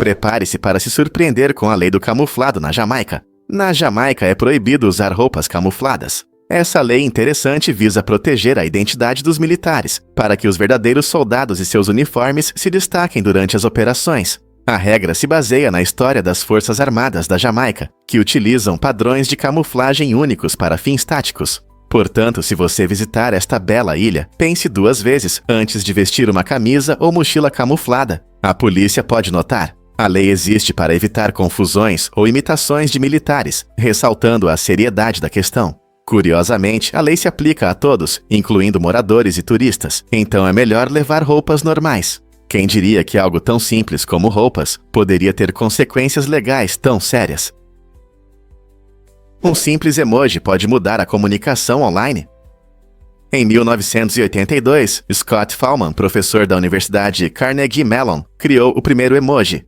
Prepare-se para se surpreender com a lei do camuflado na Jamaica. Na Jamaica é proibido usar roupas camufladas. Essa lei interessante visa proteger a identidade dos militares, para que os verdadeiros soldados e seus uniformes se destaquem durante as operações. A regra se baseia na história das Forças Armadas da Jamaica, que utilizam padrões de camuflagem únicos para fins táticos. Portanto, se você visitar esta bela ilha, pense 2 vezes antes de vestir uma camisa ou mochila camuflada. A polícia pode notar. A lei existe para evitar confusões ou imitações de militares, ressaltando a seriedade da questão. Curiosamente, a lei se aplica a todos, incluindo moradores e turistas, então é melhor levar roupas normais. Quem diria que algo tão simples como roupas poderia ter consequências legais tão sérias? Um simples emoji pode mudar a comunicação online? Em 1982, Scott Fahlman, professor da Universidade Carnegie Mellon, criou o primeiro emoji.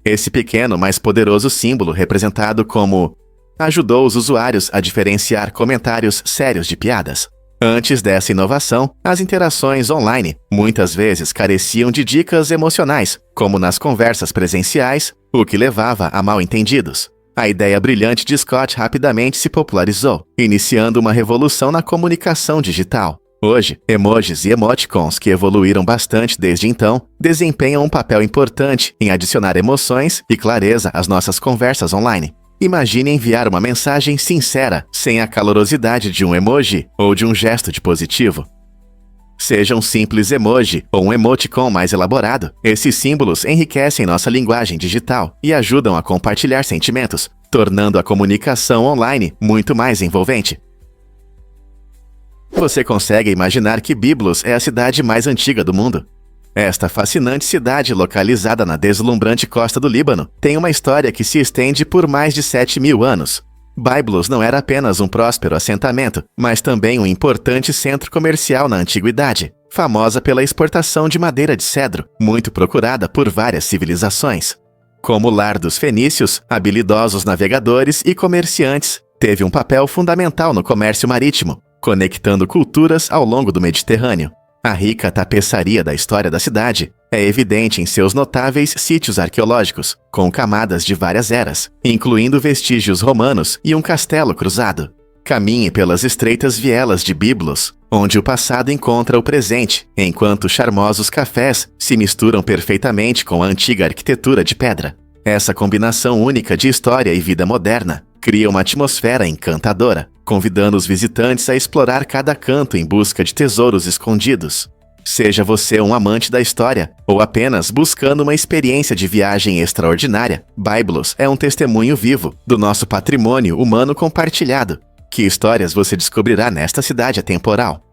Esse pequeno, mas poderoso símbolo, representado como ajudou os usuários a diferenciar comentários sérios de piadas. Antes dessa inovação, as interações online muitas vezes careciam de dicas emocionais, como nas conversas presenciais, o que levava a mal-entendidos. A ideia brilhante de Scott rapidamente se popularizou, iniciando uma revolução na comunicação digital. Hoje, emojis e emoticons, que evoluíram bastante desde então, desempenham um papel importante em adicionar emoções e clareza às nossas conversas online. Imagine enviar uma mensagem sincera, sem a calorosidade de um emoji ou de um gesto de positivo. Seja um simples emoji ou um emoticon mais elaborado, esses símbolos enriquecem nossa linguagem digital e ajudam a compartilhar sentimentos, tornando a comunicação online muito mais envolvente. Você consegue imaginar que Byblos é a cidade mais antiga do mundo? Esta fascinante cidade, localizada na deslumbrante costa do Líbano, tem uma história que se estende por mais de 7.000 anos. Byblos não era apenas um próspero assentamento, mas também um importante centro comercial na antiguidade, famosa pela exportação de madeira de cedro, muito procurada por várias civilizações. Como lar dos fenícios, habilidosos navegadores e comerciantes, teve um papel fundamental no comércio marítimo, conectando culturas ao longo do Mediterrâneo. A rica tapeçaria da história da cidade é evidente em seus notáveis sítios arqueológicos, com camadas de várias eras, incluindo vestígios romanos e um castelo cruzado. Caminhe pelas estreitas vielas de Byblos, onde o passado encontra o presente, enquanto charmosos cafés se misturam perfeitamente com a antiga arquitetura de pedra. Essa combinação única de história e vida moderna cria uma atmosfera encantadora, convidando os visitantes a explorar cada canto em busca de tesouros escondidos. Seja você um amante da história ou apenas buscando uma experiência de viagem extraordinária, Byblos é um testemunho vivo do nosso patrimônio humano compartilhado. Que histórias você descobrirá nesta cidade atemporal?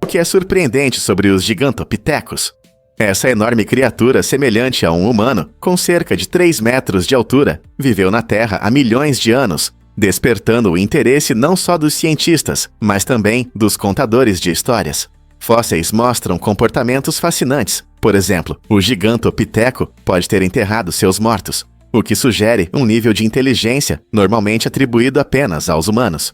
O que é surpreendente sobre os gigantopithecus? Essa enorme criatura semelhante a um humano, com cerca de 3 metros de altura, viveu na Terra há milhões de anos, despertando o interesse não só dos cientistas, mas também dos contadores de histórias. Fósseis mostram comportamentos fascinantes. Por exemplo, o gigantopiteco pode ter enterrado seus mortos, o que sugere um nível de inteligência normalmente atribuído apenas aos humanos.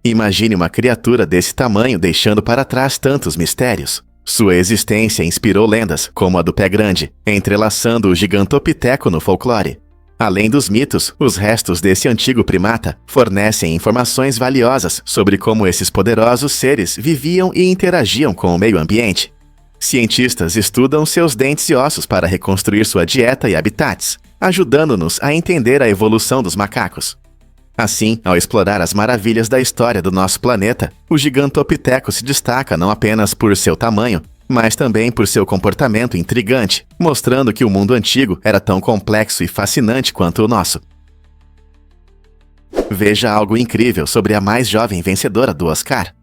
Imagine uma criatura desse tamanho deixando para trás tantos mistérios. Sua existência inspirou lendas, como a do Pé Grande, entrelaçando o gigantopiteco no folclore. Além dos mitos, os restos desse antigo primata fornecem informações valiosas sobre como esses poderosos seres viviam e interagiam com o meio ambiente. Cientistas estudam seus dentes e ossos para reconstruir sua dieta e habitats, ajudando-nos a entender a evolução dos macacos. Assim, ao explorar as maravilhas da história do nosso planeta, o gigantopiteco se destaca não apenas por seu tamanho, mas também por seu comportamento intrigante, mostrando que o mundo antigo era tão complexo e fascinante quanto o nosso. Veja algo incrível sobre a mais jovem vencedora do Oscar.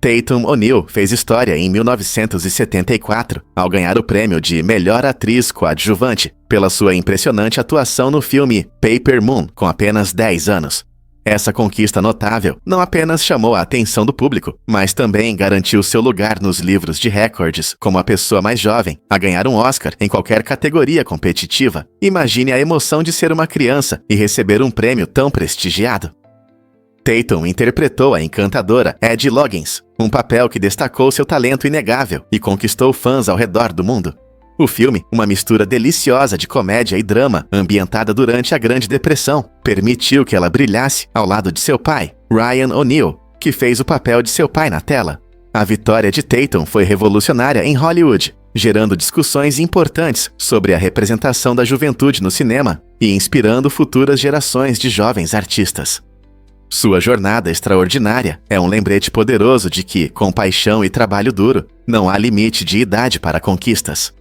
Tatum O'Neal fez história em 1974 ao ganhar o prêmio de Melhor Atriz Coadjuvante pela sua impressionante atuação no filme Paper Moon, com apenas 10 anos. Essa conquista notável não apenas chamou a atenção do público, mas também garantiu seu lugar nos livros de recordes como a pessoa mais jovem a ganhar um Oscar em qualquer categoria competitiva. Imagine a emoção de ser uma criança e receber um prêmio tão prestigiado. Tatum interpretou a encantadora Eddie Loggins, um papel que destacou seu talento inegável e conquistou fãs ao redor do mundo. O filme, uma mistura deliciosa de comédia e drama, ambientada durante a Grande Depressão, permitiu que ela brilhasse ao lado de seu pai, Ryan O'Neal, que fez o papel de seu pai na tela. A vitória de Tatum foi revolucionária em Hollywood, gerando discussões importantes sobre a representação da juventude no cinema e inspirando futuras gerações de jovens artistas. Sua jornada extraordinária é um lembrete poderoso de que, com paixão e trabalho duro, não há limite de idade para conquistas.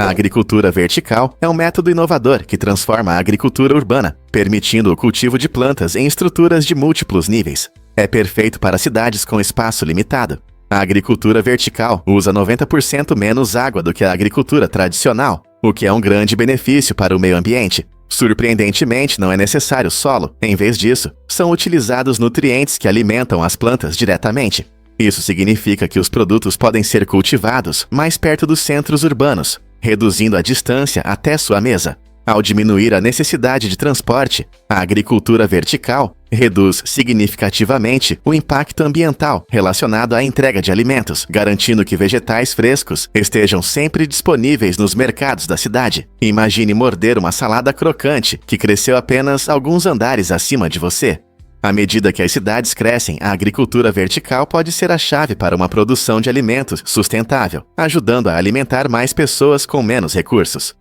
A agricultura vertical é um método inovador que transforma a agricultura urbana, permitindo o cultivo de plantas em estruturas de múltiplos níveis. É perfeito para cidades com espaço limitado. A agricultura vertical usa 90% menos água do que a agricultura tradicional, o que é um grande benefício para o meio ambiente. Surpreendentemente, não é necessário solo. Em vez disso, são utilizados nutrientes que alimentam as plantas diretamente. Isso significa que os produtos podem ser cultivados mais perto dos centros urbanos, reduzindo a distância até sua mesa. Ao diminuir a necessidade de transporte, a agricultura vertical reduz significativamente o impacto ambiental relacionado à entrega de alimentos, garantindo que vegetais frescos estejam sempre disponíveis nos mercados da cidade. Imagine morder uma salada crocante que cresceu apenas alguns andares acima de você. À medida que as cidades crescem, a agricultura vertical pode ser a chave para uma produção de alimentos sustentável, ajudando a alimentar mais pessoas com menos recursos.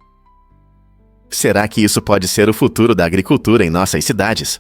Será que isso pode ser o futuro da agricultura em nossas cidades?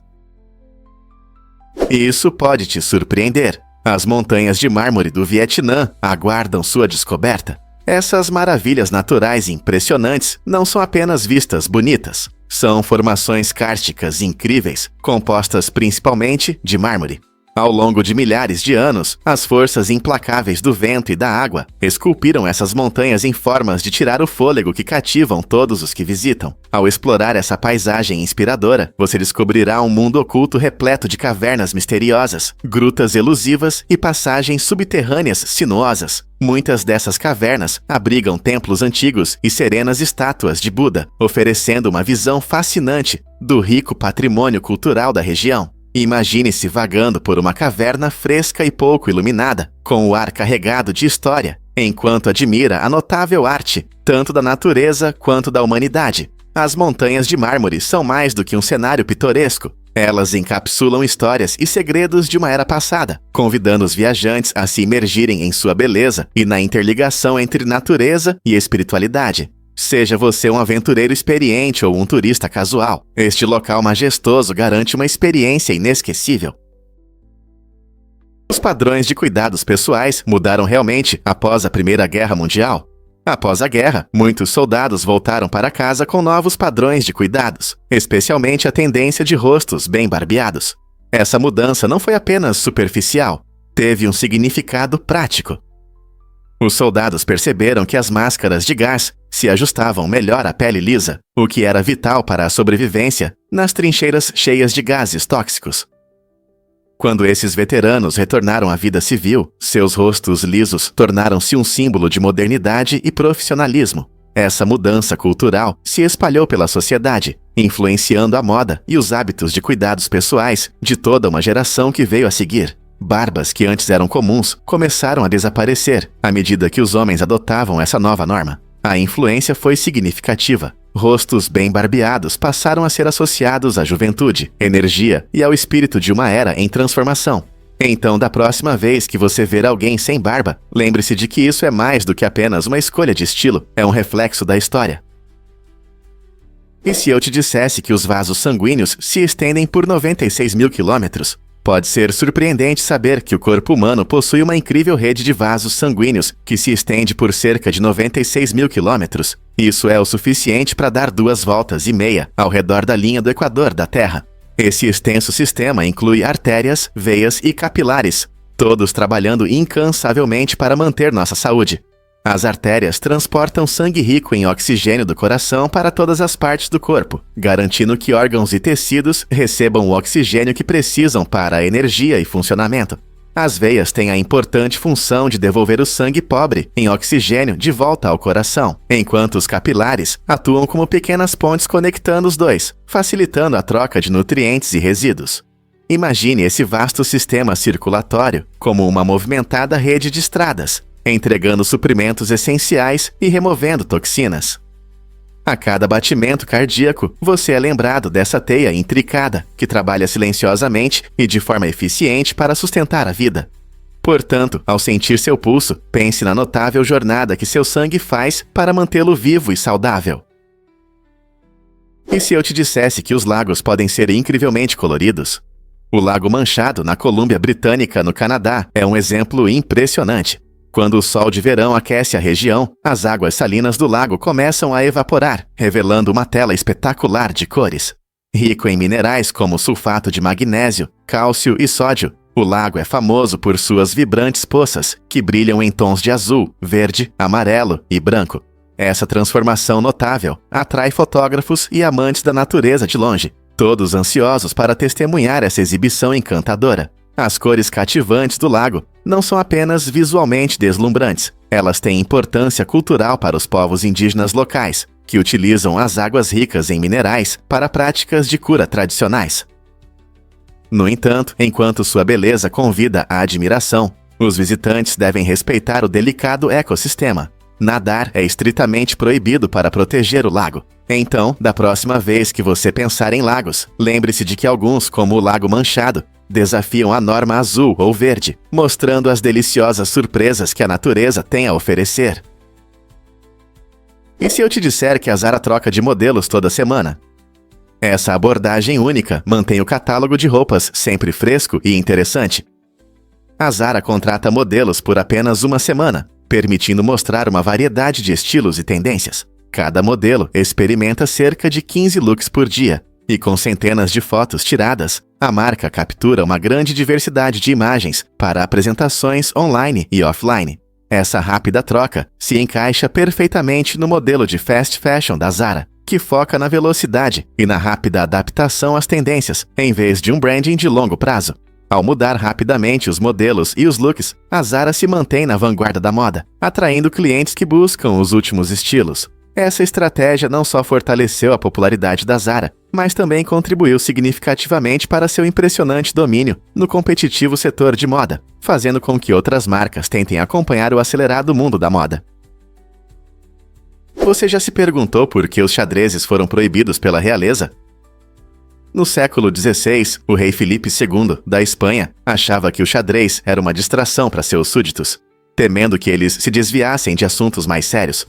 Isso pode te surpreender. As montanhas de mármore do Vietnã aguardam sua descoberta. Essas maravilhas naturais impressionantes não são apenas vistas bonitas. São formações kársticas incríveis, compostas principalmente de mármore. Ao longo de milhares de anos, as forças implacáveis do vento e da água esculpiram essas montanhas em formas de tirar o fôlego que cativam todos os que visitam. Ao explorar essa paisagem inspiradora, você descobrirá um mundo oculto repleto de cavernas misteriosas, grutas elusivas e passagens subterrâneas sinuosas. Muitas dessas cavernas abrigam templos antigos e serenas estátuas de Buda, oferecendo uma visão fascinante do rico patrimônio cultural da região. Imagine-se vagando por uma caverna fresca e pouco iluminada, com o ar carregado de história, enquanto admira a notável arte, tanto da natureza quanto da humanidade. As montanhas de mármore são mais do que um cenário pitoresco. Elas encapsulam histórias e segredos de uma era passada, convidando os viajantes a se imergirem em sua beleza e na interligação entre natureza e espiritualidade. Seja você um aventureiro experiente ou um turista casual, este local majestoso garante uma experiência inesquecível. Os padrões de cuidados pessoais mudaram realmente após a Primeira Guerra Mundial. Após a guerra, muitos soldados voltaram para casa com novos padrões de cuidados, especialmente a tendência de rostos bem barbeados. Essa mudança não foi apenas superficial, teve um significado prático. Os soldados perceberam que as máscaras de gás se ajustavam melhor à pele lisa, o que era vital para a sobrevivência nas trincheiras cheias de gases tóxicos. Quando esses veteranos retornaram à vida civil, seus rostos lisos tornaram-se um símbolo de modernidade e profissionalismo. Essa mudança cultural se espalhou pela sociedade, influenciando a moda e os hábitos de cuidados pessoais de toda uma geração que veio a seguir. Barbas que antes eram comuns começaram a desaparecer à medida que os homens adotavam essa nova norma. A influência foi significativa. Rostos bem barbeados passaram a ser associados à juventude, energia e ao espírito de uma era em transformação. Então, da próxima vez que você ver alguém sem barba, lembre-se de que isso é mais do que apenas uma escolha de estilo, é um reflexo da história. E se eu te dissesse que os vasos sanguíneos se estendem por 96 mil quilômetros? Pode ser surpreendente saber que o corpo humano possui uma incrível rede de vasos sanguíneos que se estende por cerca de 96 mil quilômetros. Isso é o suficiente para dar 2,5 voltas ao redor da linha do Equador da Terra. Esse extenso sistema inclui artérias, veias e capilares, todos trabalhando incansavelmente para manter nossa saúde. As artérias transportam sangue rico em oxigênio do coração para todas as partes do corpo, garantindo que órgãos e tecidos recebam o oxigênio que precisam para a energia e funcionamento. As veias têm a importante função de devolver o sangue pobre em oxigênio de volta ao coração, enquanto os capilares atuam como pequenas pontes conectando os dois, facilitando a troca de nutrientes e resíduos. Imagine esse vasto sistema circulatório como uma movimentada rede de estradas. entregando suprimentos essenciais e removendo toxinas. A cada batimento cardíaco, você é lembrado dessa teia intricada que trabalha silenciosamente e de forma eficiente para sustentar a vida. Portanto, ao sentir seu pulso, pense na notável jornada que seu sangue faz para mantê-lo vivo e saudável. E se eu te dissesse que os lagos podem ser incrivelmente coloridos? O Lago Manchado, na Colômbia Britânica, no Canadá, é um exemplo impressionante. Quando o sol de verão aquece a região, as águas salinas do lago começam a evaporar, revelando uma tela espetacular de cores. Rico em minerais como sulfato de magnésio, cálcio e sódio, o lago é famoso por suas vibrantes poças, que brilham em tons de azul, verde, amarelo e branco. Essa transformação notável atrai fotógrafos e amantes da natureza de longe, todos ansiosos para testemunhar essa exibição encantadora. As cores cativantes do lago não são apenas visualmente deslumbrantes, elas têm importância cultural para os povos indígenas locais, que utilizam as águas ricas em minerais para práticas de cura tradicionais. No entanto, enquanto sua beleza convida à admiração, os visitantes devem respeitar o delicado ecossistema. Nadar é estritamente proibido para proteger o lago. Então, da próxima vez que você pensar em lagos, lembre-se de que alguns, como o Lago Manchado, desafiam a norma azul ou verde, mostrando as deliciosas surpresas que a natureza tem a oferecer. E se eu te disser que a Zara troca de modelos toda semana? Essa abordagem única mantém o catálogo de roupas sempre fresco e interessante. A Zara contrata modelos por apenas uma semana, permitindo mostrar uma variedade de estilos e tendências. Cada modelo experimenta cerca de 15 looks por dia, e com centenas de fotos tiradas, a marca captura uma grande diversidade de imagens para apresentações online e offline. Essa rápida troca se encaixa perfeitamente no modelo de fast fashion da Zara, que foca na velocidade e na rápida adaptação às tendências, em vez de um branding de longo prazo. Ao mudar rapidamente os modelos e os looks, a Zara se mantém na vanguarda da moda, atraindo clientes que buscam os últimos estilos. Essa estratégia não só fortaleceu a popularidade da Zara, mas também contribuiu significativamente para seu impressionante domínio no competitivo setor de moda, fazendo com que outras marcas tentem acompanhar o acelerado mundo da moda. Você já se perguntou por que os xadrezes foram proibidos pela realeza? No século XVI, o rei Filipe II, da Espanha, achava que o xadrez era uma distração para seus súditos, temendo que eles se desviassem de assuntos mais sérios.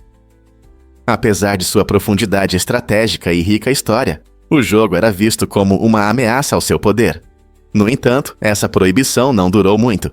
Apesar de sua profundidade estratégica e rica história, o jogo era visto como uma ameaça ao seu poder. No entanto, essa proibição não durou muito.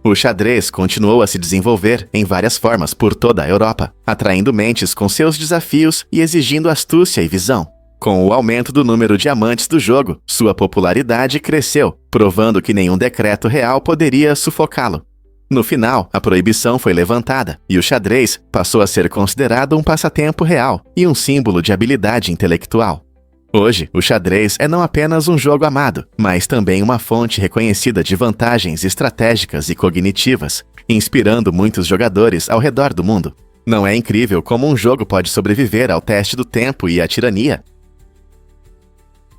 O xadrez continuou a se desenvolver em várias formas por toda a Europa, atraindo mentes com seus desafios e exigindo astúcia e visão. Com o aumento do número de amantes do jogo, sua popularidade cresceu, provando que nenhum decreto real poderia sufocá-lo. No final, a proibição foi levantada, e o xadrez passou a ser considerado um passatempo real e um símbolo de habilidade intelectual. Hoje, o xadrez é não apenas um jogo amado, mas também uma fonte reconhecida de vantagens estratégicas e cognitivas, inspirando muitos jogadores ao redor do mundo. Não é incrível como um jogo pode sobreviver ao teste do tempo e à tirania?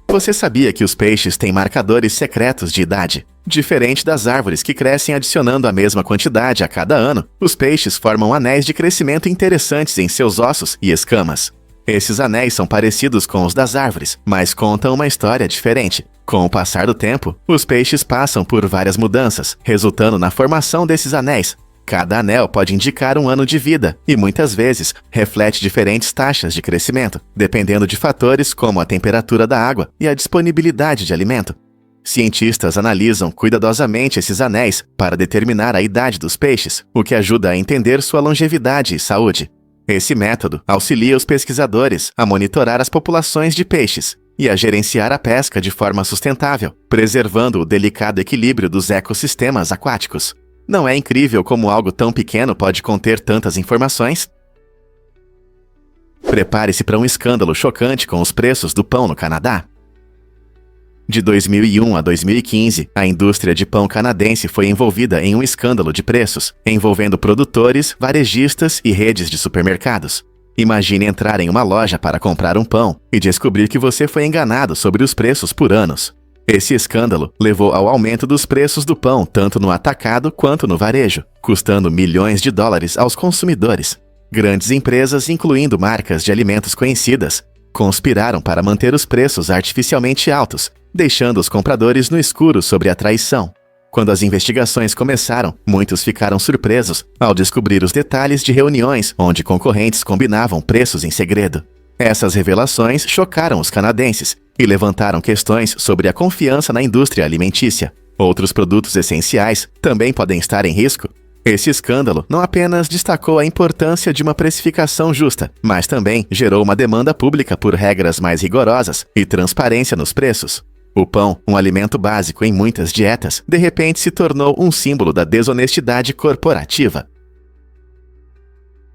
Você sabia que os peixes têm marcadores secretos de idade? Diferente das árvores que crescem adicionando a mesma quantidade a cada ano, os peixes formam anéis de crescimento interessantes em seus ossos e escamas. Esses anéis são parecidos com os das árvores, mas contam uma história diferente. Com o passar do tempo, os peixes passam por várias mudanças, resultando na formação desses anéis. Cada anel pode indicar um ano de vida e, muitas vezes, reflete diferentes taxas de crescimento, dependendo de fatores como a temperatura da água e a disponibilidade de alimento. Cientistas analisam cuidadosamente esses anéis para determinar a idade dos peixes, o que ajuda a entender sua longevidade e saúde. Esse método auxilia os pesquisadores a monitorar as populações de peixes e a gerenciar a pesca de forma sustentável, preservando o delicado equilíbrio dos ecossistemas aquáticos. Não é incrível como algo tão pequeno pode conter tantas informações? Prepare-se para um escândalo chocante com os preços do pão no Canadá. De 2001 a 2015, a indústria de pão canadense foi envolvida em um escândalo de preços, envolvendo produtores, varejistas e redes de supermercados. Imagine entrar em uma loja para comprar um pão e descobrir que você foi enganado sobre os preços por anos. Esse escândalo levou ao aumento dos preços do pão tanto no atacado quanto no varejo, custando milhões de dólares aos consumidores. Grandes empresas, incluindo marcas de alimentos conhecidas, conspiraram para manter os preços artificialmente altos, deixando os compradores no escuro sobre a traição. Quando as investigações começaram, muitos ficaram surpresos ao descobrir os detalhes de reuniões onde concorrentes combinavam preços em segredo. Essas revelações chocaram os canadenses e levantaram questões sobre a confiança na indústria alimentícia. Outros produtos essenciais também podem estar em risco. Esse escândalo não apenas destacou a importância de uma precificação justa, mas também gerou uma demanda pública por regras mais rigorosas e transparência nos preços. O pão, um alimento básico em muitas dietas, de repente se tornou um símbolo da desonestidade corporativa.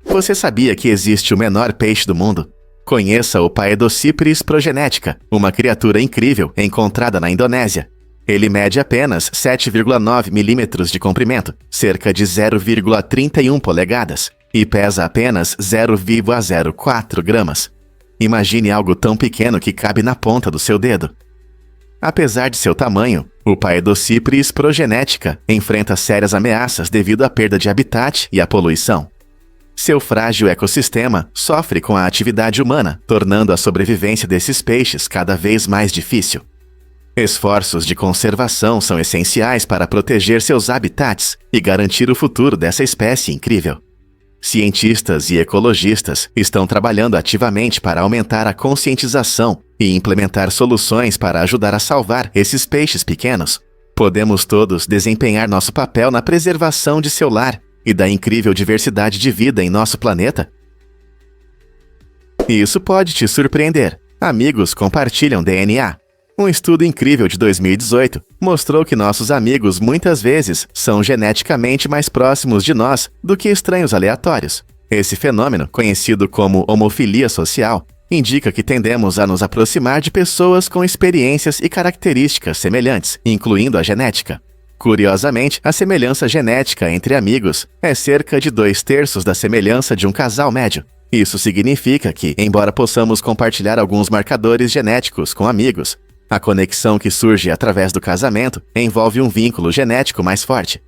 Você sabia que existe o menor peixe do mundo? Conheça o Paedocypris progenetica, uma criatura incrível encontrada na Indonésia. Ele mede apenas 7,9 milímetros de comprimento, cerca de 0,31 polegadas, e pesa apenas 0,04 gramas. Imagine algo tão pequeno que cabe na ponta do seu dedo. Apesar de seu tamanho, o Paedocypris progenetica enfrenta sérias ameaças devido à perda de habitat e à poluição. Seu frágil ecossistema sofre com a atividade humana, tornando a sobrevivência desses peixes cada vez mais difícil. Esforços de conservação são essenciais para proteger seus habitats e garantir o futuro dessa espécie incrível. Cientistas e ecologistas estão trabalhando ativamente para aumentar a conscientização e implementar soluções para ajudar a salvar esses peixes pequenos. Podemos todos desempenhar nosso papel na preservação de seu lar e da incrível diversidade de vida em nosso planeta? Isso pode te surpreender. Amigos compartilham DNA. Um estudo incrível de 2018 mostrou que nossos amigos muitas vezes são geneticamente mais próximos de nós do que estranhos aleatórios. Esse fenômeno, conhecido como homofilia social, indica que tendemos a nos aproximar de pessoas com experiências e características semelhantes, incluindo a genética. Curiosamente, a semelhança genética entre amigos é cerca de 2/3 da semelhança de um casal médio. Isso significa que, embora possamos compartilhar alguns marcadores genéticos com amigos, a conexão que surge através do casamento envolve um vínculo genético mais forte.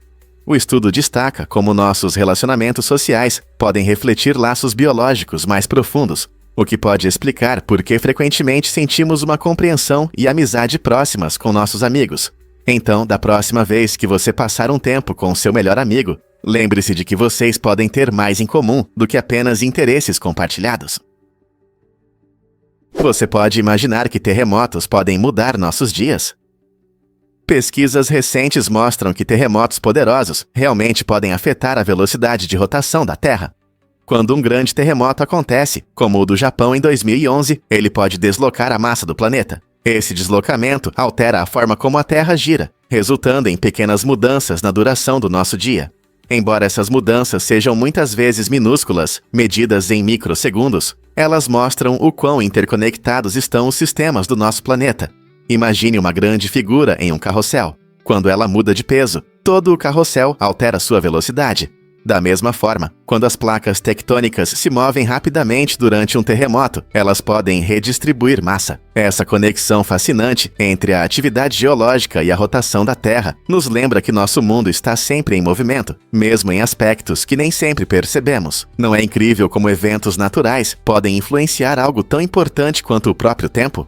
O estudo destaca como nossos relacionamentos sociais podem refletir laços biológicos mais profundos, o que pode explicar por que frequentemente sentimos uma compreensão e amizade próximas com nossos amigos. Então, da próxima vez que você passar um tempo com seu melhor amigo, lembre-se de que vocês podem ter mais em comum do que apenas interesses compartilhados. Você pode imaginar que terremotos podem mudar nossos dias? Pesquisas recentes mostram que terremotos poderosos realmente podem afetar a velocidade de rotação da Terra. Quando um grande terremoto acontece, como o do Japão em 2011, ele pode deslocar a massa do planeta. Esse deslocamento altera a forma como a Terra gira, resultando em pequenas mudanças na duração do nosso dia. Embora essas mudanças sejam muitas vezes minúsculas, medidas em microsegundos, elas mostram o quão interconectados estão os sistemas do nosso planeta. Imagine uma grande figura em um carrossel. Quando ela muda de peso, todo o carrossel altera sua velocidade. Da mesma forma, quando as placas tectônicas se movem rapidamente durante um terremoto, elas podem redistribuir massa. Essa conexão fascinante entre a atividade geológica e a rotação da Terra nos lembra que nosso mundo está sempre em movimento, mesmo em aspectos que nem sempre percebemos. Não é incrível como eventos naturais podem influenciar algo tão importante quanto o próprio tempo?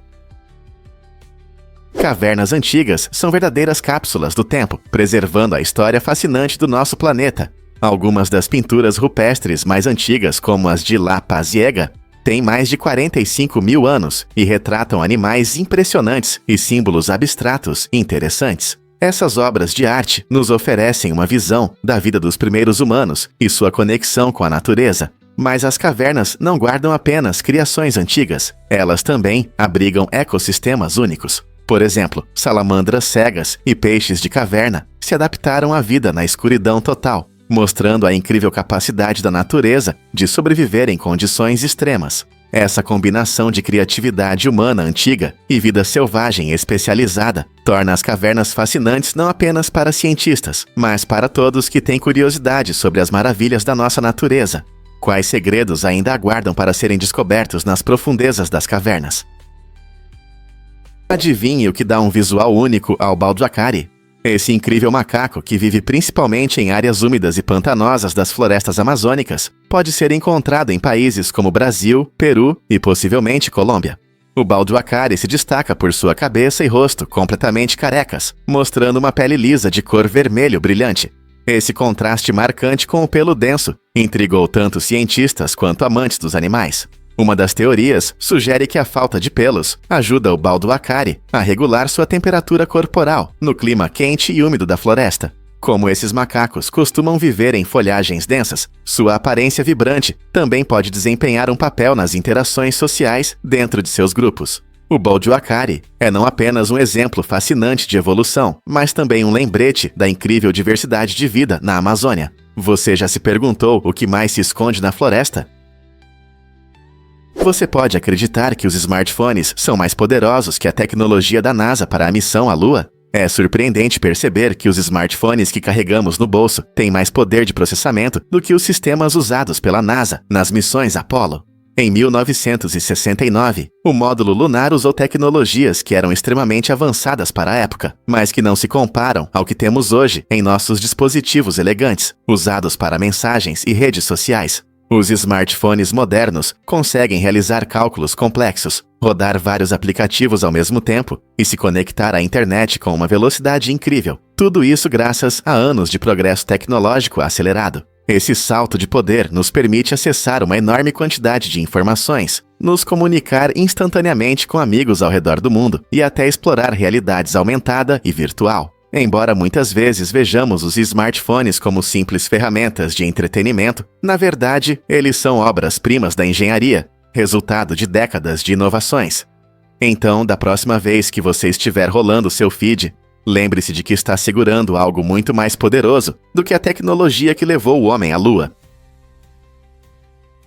Cavernas antigas são verdadeiras cápsulas do tempo, preservando a história fascinante do nosso planeta. Algumas das pinturas rupestres mais antigas, como as de La Paziega, têm mais de 45 mil anos e retratam animais impressionantes e símbolos abstratos interessantes. Essas obras de arte nos oferecem uma visão da vida dos primeiros humanos e sua conexão com a natureza. Mas as cavernas não guardam apenas criações antigas, elas também abrigam ecossistemas únicos. Por exemplo, salamandras cegas e peixes de caverna se adaptaram à vida na escuridão total, mostrando a incrível capacidade da natureza de sobreviver em condições extremas. Essa combinação de criatividade humana antiga e vida selvagem especializada torna as cavernas fascinantes não apenas para cientistas, mas para todos que têm curiosidade sobre as maravilhas da nossa natureza. Quais segredos ainda aguardam para serem descobertos nas profundezas das cavernas? Adivinhe o que dá um visual único ao Balduacari? Esse incrível macaco, que vive principalmente em áreas úmidas e pantanosas das florestas amazônicas, pode ser encontrado em países como Brasil, Peru e possivelmente Colômbia. O Balduacari se destaca por sua cabeça e rosto completamente carecas, mostrando uma pele lisa de cor vermelho brilhante. Esse contraste marcante com o pelo denso intrigou tanto cientistas quanto amantes dos animais. Uma das teorias sugere que a falta de pelos ajuda o Balduacari a regular sua temperatura corporal no clima quente e úmido da floresta. Como esses macacos costumam viver em folhagens densas, sua aparência vibrante também pode desempenhar um papel nas interações sociais dentro de seus grupos. O Balduacari é não apenas um exemplo fascinante de evolução, mas também um lembrete da incrível diversidade de vida na Amazônia. Você já se perguntou o que mais se esconde na floresta? Você pode acreditar que os smartphones são mais poderosos que a tecnologia da NASA para a missão à Lua? É surpreendente perceber que os smartphones que carregamos no bolso têm mais poder de processamento do que os sistemas usados pela NASA nas missões Apollo. Em 1969, o módulo lunar usou tecnologias que eram extremamente avançadas para a época, mas que não se comparam ao que temos hoje em nossos dispositivos elegantes, usados para mensagens e redes sociais. Os smartphones modernos conseguem realizar cálculos complexos, rodar vários aplicativos ao mesmo tempo e se conectar à internet com uma velocidade incrível. Tudo isso graças a anos de progresso tecnológico acelerado. Esse salto de poder nos permite acessar uma enorme quantidade de informações, nos comunicar instantaneamente com amigos ao redor do mundo e até explorar realidades aumentada e virtual. Embora muitas vezes vejamos os smartphones como simples ferramentas de entretenimento, na verdade, eles são obras-primas da engenharia, resultado de décadas de inovações. Então, da próxima vez que você estiver rolando seu feed, lembre-se de que está segurando algo muito mais poderoso do que a tecnologia que levou o homem à Lua.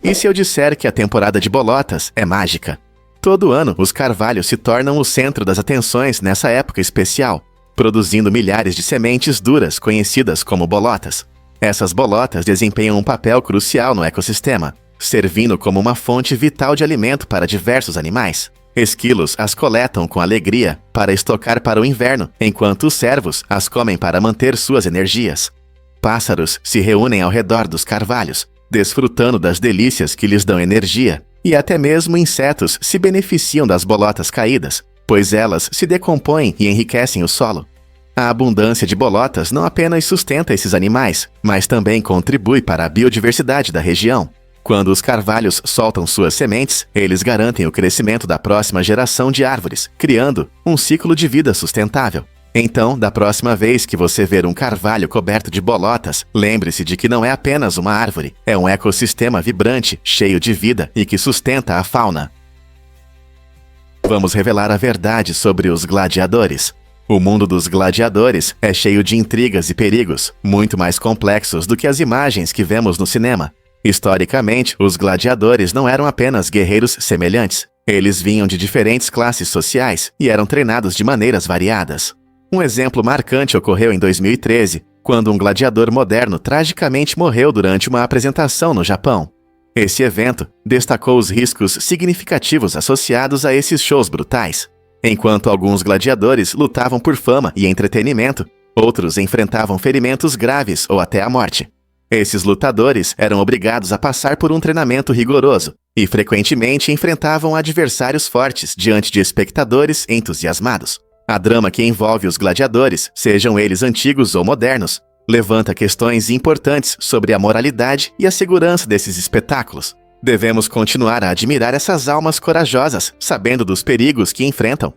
E se eu disser que a temporada de bolotas é mágica? Todo ano, os carvalhos se tornam o centro das atenções nessa época especial, produzindo milhares de sementes duras conhecidas como bolotas. Essas bolotas desempenham um papel crucial no ecossistema, servindo como uma fonte vital de alimento para diversos animais. Esquilos as coletam com alegria para estocar para o inverno, enquanto os cervos as comem para manter suas energias. Pássaros se reúnem ao redor dos carvalhos, desfrutando das delícias que lhes dão energia, e até mesmo insetos se beneficiam das bolotas caídas, pois elas se decompõem e enriquecem o solo. A abundância de bolotas não apenas sustenta esses animais, mas também contribui para a biodiversidade da região. Quando os carvalhos soltam suas sementes, eles garantem o crescimento da próxima geração de árvores, criando um ciclo de vida sustentável. Então, da próxima vez que você ver um carvalho coberto de bolotas, lembre-se de que não é apenas uma árvore, é um ecossistema vibrante, cheio de vida e que sustenta a fauna. Vamos revelar a verdade sobre os gladiadores. O mundo dos gladiadores é cheio de intrigas e perigos, muito mais complexos do que as imagens que vemos no cinema. Historicamente, os gladiadores não eram apenas guerreiros semelhantes. Eles vinham de diferentes classes sociais e eram treinados de maneiras variadas. Um exemplo marcante ocorreu em 2013, quando um gladiador moderno tragicamente morreu durante uma apresentação no Japão. Esse evento destacou os riscos significativos associados a esses shows brutais. Enquanto alguns gladiadores lutavam por fama e entretenimento, outros enfrentavam ferimentos graves ou até a morte. Esses lutadores eram obrigados a passar por um treinamento rigoroso e frequentemente enfrentavam adversários fortes diante de espectadores entusiasmados. A drama que envolve os gladiadores, sejam eles antigos ou modernos, levanta questões importantes sobre a moralidade e a segurança desses espetáculos. Devemos continuar a admirar essas almas corajosas, sabendo dos perigos que enfrentam.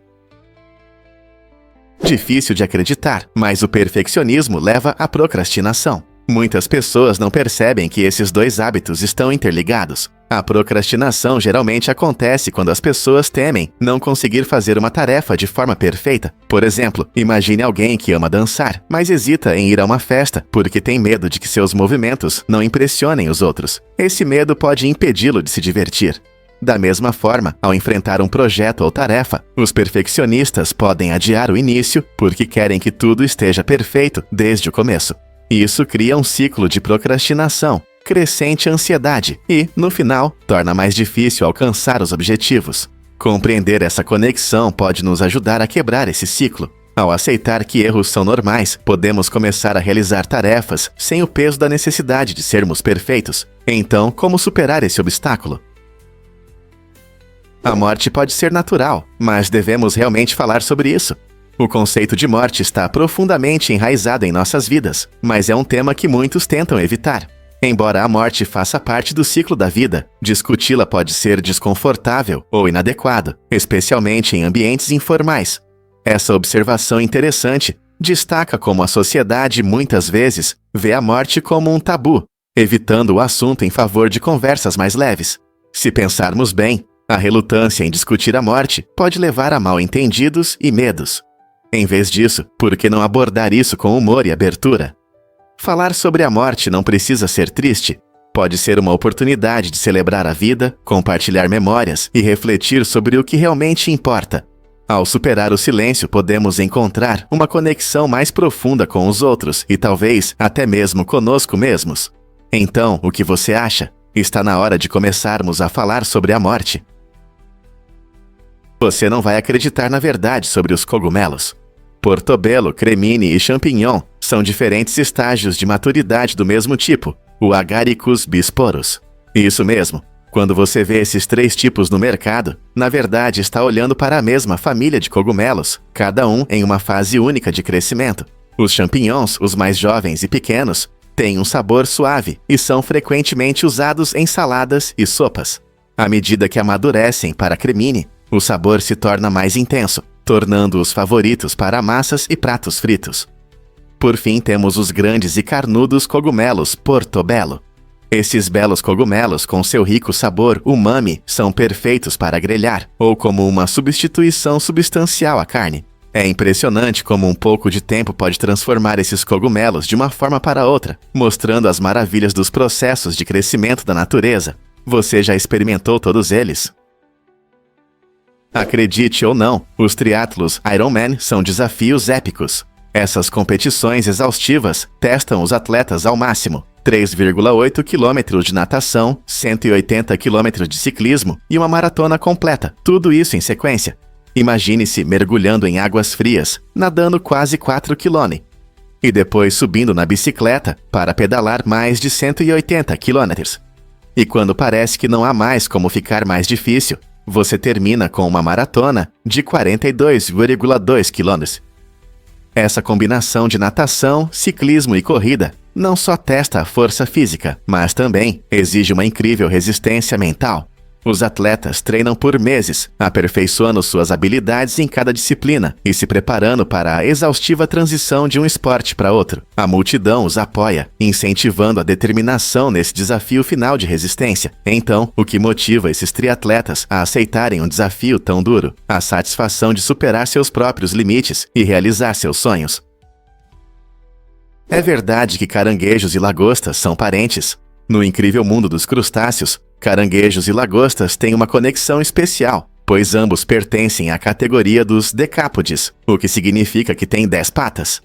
Difícil de acreditar, mas o perfeccionismo leva à procrastinação. Muitas pessoas não percebem que esses dois hábitos estão interligados. A procrastinação geralmente acontece quando as pessoas temem não conseguir fazer uma tarefa de forma perfeita. Por exemplo, imagine alguém que ama dançar, mas hesita em ir a uma festa porque tem medo de que seus movimentos não impressionem os outros. Esse medo pode impedi-lo de se divertir. Da mesma forma, ao enfrentar um projeto ou tarefa, os perfeccionistas podem adiar o início porque querem que tudo esteja perfeito desde o começo. Isso cria um ciclo de procrastinação, crescente ansiedade e, no final, torna mais difícil alcançar os objetivos. Compreender essa conexão pode nos ajudar a quebrar esse ciclo. Ao aceitar que erros são normais, podemos começar a realizar tarefas sem o peso da necessidade de sermos perfeitos. Então, como superar esse obstáculo? A morte pode ser natural, mas devemos realmente falar sobre isso. O conceito de morte está profundamente enraizado em nossas vidas, mas é um tema que muitos tentam evitar. Embora a morte faça parte do ciclo da vida, discuti-la pode ser desconfortável ou inadequado, especialmente em ambientes informais. Essa observação interessante destaca como a sociedade muitas vezes vê a morte como um tabu, evitando o assunto em favor de conversas mais leves. Se pensarmos bem, a relutância em discutir a morte pode levar a mal-entendidos e medos. Em vez disso, por que não abordar isso com humor e abertura? Falar sobre a morte não precisa ser triste. Pode ser uma oportunidade de celebrar a vida, compartilhar memórias e refletir sobre o que realmente importa. Ao superar o silêncio, podemos encontrar uma conexão mais profunda com os outros e talvez até mesmo conosco mesmos. Então, o que você acha? Está na hora de começarmos a falar sobre a morte. Você não vai acreditar na verdade sobre os cogumelos. Portobello, cremini e champignon são diferentes estágios de maturidade do mesmo tipo, o Agaricus bisporus. Isso mesmo. Quando você vê esses 3 tipos no mercado, na verdade está olhando para a mesma família de cogumelos, cada um em uma fase única de crescimento. Os champignons, os mais jovens e pequenos, têm um sabor suave e são frequentemente usados em saladas e sopas. À medida que amadurecem para a cremini, o sabor se torna mais intenso, tornando-os favoritos para massas e pratos fritos. Por fim, temos os grandes e carnudos cogumelos Portobello. Esses belos cogumelos, com seu rico sabor umami, são perfeitos para grelhar, ou como uma substituição substancial à carne. É impressionante como um pouco de tempo pode transformar esses cogumelos de uma forma para outra, mostrando as maravilhas dos processos de crescimento da natureza. Você já experimentou todos eles? Acredite ou não, os triatlos Ironman são desafios épicos. Essas competições exaustivas testam os atletas ao máximo. 3,8 km de natação, 180 km de ciclismo e uma maratona completa, tudo isso em sequência. Imagine-se mergulhando em águas frias, nadando quase 4 km. E depois subindo na bicicleta para pedalar mais de 180 km. E quando parece que não há mais como ficar mais difícil, você termina com uma maratona de 42,2 km. Essa combinação de natação, ciclismo e corrida não só testa a força física, mas também exige uma incrível resistência mental. Os atletas treinam por meses, aperfeiçoando suas habilidades em cada disciplina e se preparando para a exaustiva transição de um esporte para outro. A multidão os apoia, incentivando a determinação nesse desafio final de resistência. Então, o que motiva esses triatletas a aceitarem um desafio tão duro? A satisfação de superar seus próprios limites e realizar seus sonhos. É verdade que caranguejos e lagostas são parentes. No incrível mundo dos crustáceos, caranguejos e lagostas têm uma conexão especial, pois ambos pertencem à categoria dos decápodes, o que significa que têm 10 patas.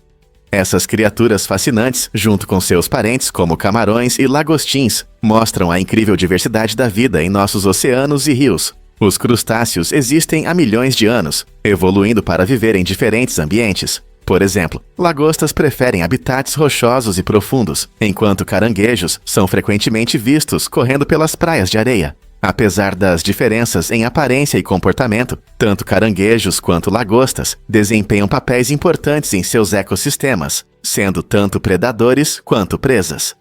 Essas criaturas fascinantes, junto com seus parentes como camarões e lagostins, mostram a incrível diversidade da vida em nossos oceanos e rios. Os crustáceos existem há milhões de anos, evoluindo para viver em diferentes ambientes. Por exemplo, lagostas preferem habitats rochosos e profundos, enquanto caranguejos são frequentemente vistos correndo pelas praias de areia. Apesar das diferenças em aparência e comportamento, tanto caranguejos quanto lagostas desempenham papéis importantes em seus ecossistemas, sendo tanto predadores quanto presas.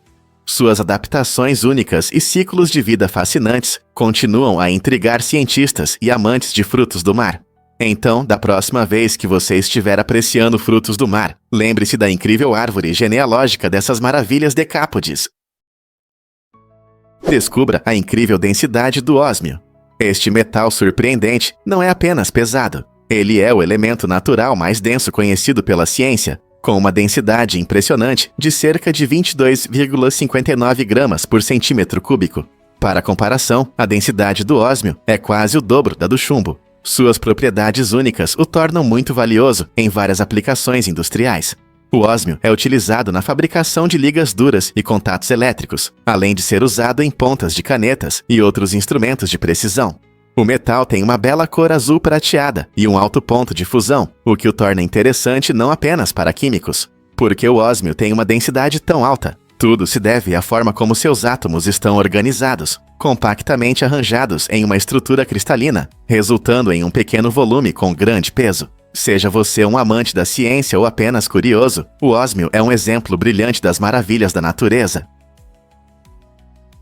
Suas adaptações únicas e ciclos de vida fascinantes continuam a intrigar cientistas e amantes de frutos do mar. Então, da próxima vez que você estiver apreciando frutos do mar, lembre-se da incrível árvore genealógica dessas maravilhas decápodes. Descubra a incrível densidade do ósmio. Este metal surpreendente não é apenas pesado. Ele é o elemento natural mais denso conhecido pela ciência, com uma densidade impressionante de cerca de 22,59 gramas por centímetro cúbico. Para comparação, a densidade do ósmio é quase o dobro da do chumbo. Suas propriedades únicas o tornam muito valioso em várias aplicações industriais. O ósmio é utilizado na fabricação de ligas duras e contatos elétricos, além de ser usado em pontas de canetas e outros instrumentos de precisão. O metal tem uma bela cor azul prateada e um alto ponto de fusão, o que o torna interessante não apenas para químicos. Porque o ósmio tem uma densidade tão alta? Tudo se deve à forma como seus átomos estão organizados, compactamente arranjados em uma estrutura cristalina, resultando em um pequeno volume com grande peso. Seja você um amante da ciência ou apenas curioso, o ósmio é um exemplo brilhante das maravilhas da natureza.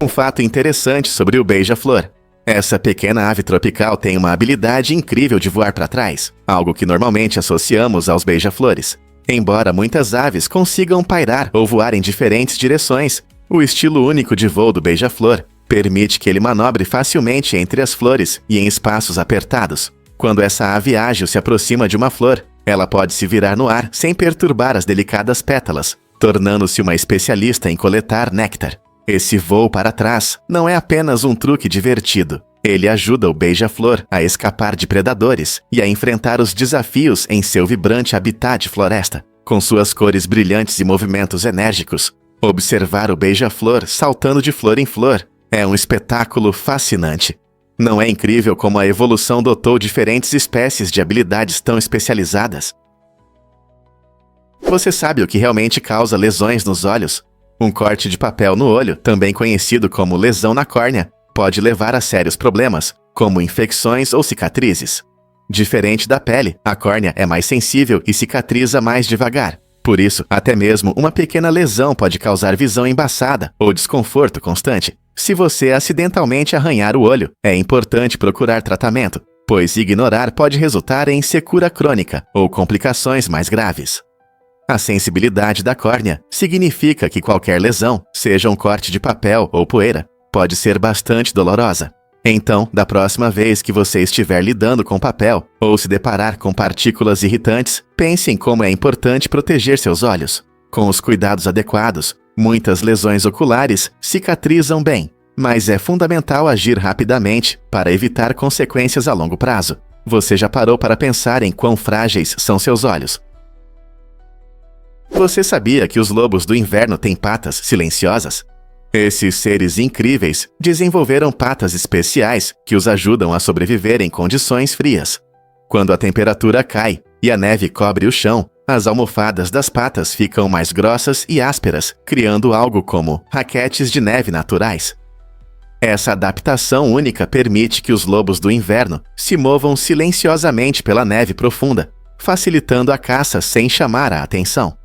Um fato interessante sobre o beija-flor. Essa pequena ave tropical tem uma habilidade incrível de voar para trás, algo que normalmente associamos aos beija-flores. Embora muitas aves consigam pairar ou voar em diferentes direções, o estilo único de voo do beija-flor permite que ele manobre facilmente entre as flores e em espaços apertados. Quando essa ave ágil se aproxima de uma flor, ela pode se virar no ar sem perturbar as delicadas pétalas, tornando-se uma especialista em coletar néctar. Esse voo para trás não é apenas um truque divertido. Ele ajuda o beija-flor a escapar de predadores e a enfrentar os desafios em seu vibrante habitat de floresta. Com suas cores brilhantes e movimentos enérgicos, observar o beija-flor saltando de flor em flor é um espetáculo fascinante. Não é incrível como a evolução dotou diferentes espécies de habilidades tão especializadas? Você sabe o que realmente causa lesões nos olhos? Um corte de papel no olho, também conhecido como lesão na córnea, pode levar a sérios problemas, como infecções ou cicatrizes. Diferente da pele, a córnea é mais sensível e cicatriza mais devagar. Por isso, até mesmo uma pequena lesão pode causar visão embaçada ou desconforto constante. Se você acidentalmente arranhar o olho, é importante procurar tratamento, pois ignorar pode resultar em secura crônica ou complicações mais graves. A sensibilidade da córnea significa que qualquer lesão, seja um corte de papel ou poeira, pode ser bastante dolorosa. Então, da próxima vez que você estiver lidando com papel ou se deparar com partículas irritantes, pense em como é importante proteger seus olhos. Com os cuidados adequados, muitas lesões oculares cicatrizam bem, mas é fundamental agir rapidamente para evitar consequências a longo prazo. Você já parou para pensar em quão frágeis são seus olhos? Você sabia que os lobos do inverno têm patas silenciosas? Esses seres incríveis desenvolveram patas especiais que os ajudam a sobreviver em condições frias. Quando a temperatura cai e a neve cobre o chão, as almofadas das patas ficam mais grossas e ásperas, criando algo como raquetes de neve naturais. Essa adaptação única permite que os lobos do inverno se movam silenciosamente pela neve profunda, facilitando a caça sem chamar a atenção.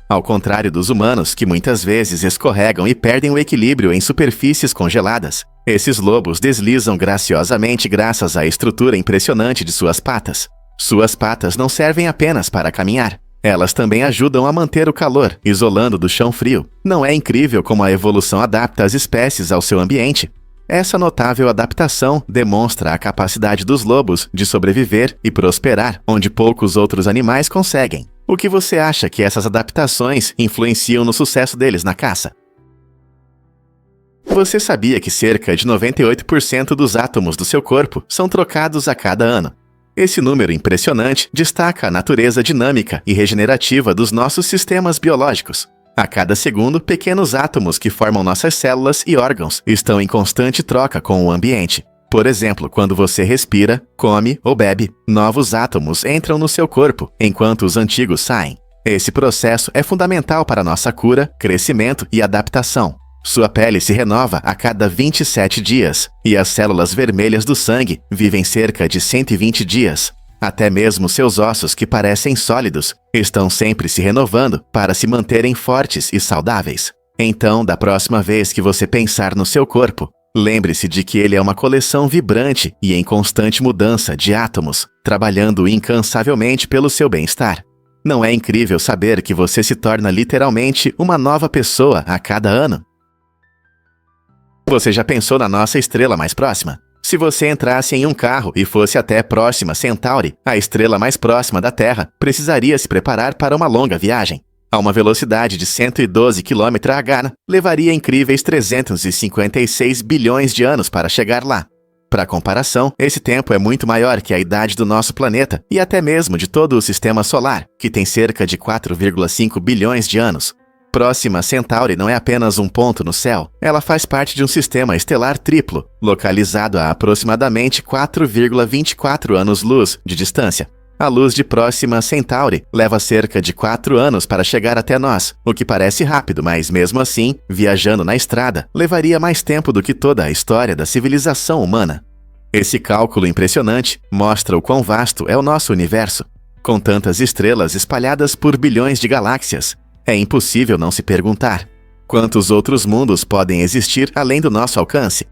Ao contrário dos humanos, que muitas vezes escorregam e perdem o equilíbrio em superfícies congeladas, esses lobos deslizam graciosamente graças à estrutura impressionante de suas patas. Suas patas não servem apenas para caminhar. Elas também ajudam a manter o calor, isolando do chão frio. Não é incrível como a evolução adapta as espécies ao seu ambiente? Essa notável adaptação demonstra a capacidade dos lobos de sobreviver e prosperar onde poucos outros animais conseguem. O que você acha que essas adaptações influenciam no sucesso deles na caça? Você sabia que cerca de 98% dos átomos do seu corpo são trocados a cada ano? Esse número impressionante destaca a natureza dinâmica e regenerativa dos nossos sistemas biológicos. A cada segundo, pequenos átomos que formam nossas células e órgãos estão em constante troca com o ambiente. Por exemplo, quando você respira, come ou bebe, novos átomos entram no seu corpo, enquanto os antigos saem. Esse processo é fundamental para nossa cura, crescimento e adaptação. Sua pele se renova a cada 27 dias, e as células vermelhas do sangue vivem cerca de 120 dias. Até mesmo seus ossos, que parecem sólidos, estão sempre se renovando para se manterem fortes e saudáveis. Então, da próxima vez que você pensar no seu corpo, lembre-se de que ele é uma coleção vibrante e em constante mudança de átomos, trabalhando incansavelmente pelo seu bem-estar. Não é incrível saber que você se torna literalmente uma nova pessoa a cada ano? Você já pensou na nossa estrela mais próxima? Se você entrasse em um carro e fosse até Próxima Centauri, a estrela mais próxima da Terra, precisaria se preparar para uma longa viagem. A uma velocidade de 112 km/h, levaria incríveis 356 bilhões de anos para chegar lá. Para comparação, esse tempo é muito maior que a idade do nosso planeta e até mesmo de todo o Sistema Solar, que tem cerca de 4,5 bilhões de anos. Próxima Centauri não é apenas um ponto no céu, ela faz parte de um sistema estelar triplo, localizado a aproximadamente 4,24 anos-luz de distância. A luz de Próxima Centauri leva cerca de 4 anos para chegar até nós, o que parece rápido, mas mesmo assim, viajando na estrada, levaria mais tempo do que toda a história da civilização humana. Esse cálculo impressionante mostra o quão vasto é o nosso universo. Com tantas estrelas espalhadas por bilhões de galáxias, é impossível não se perguntar: quantos outros mundos podem existir além do nosso alcance?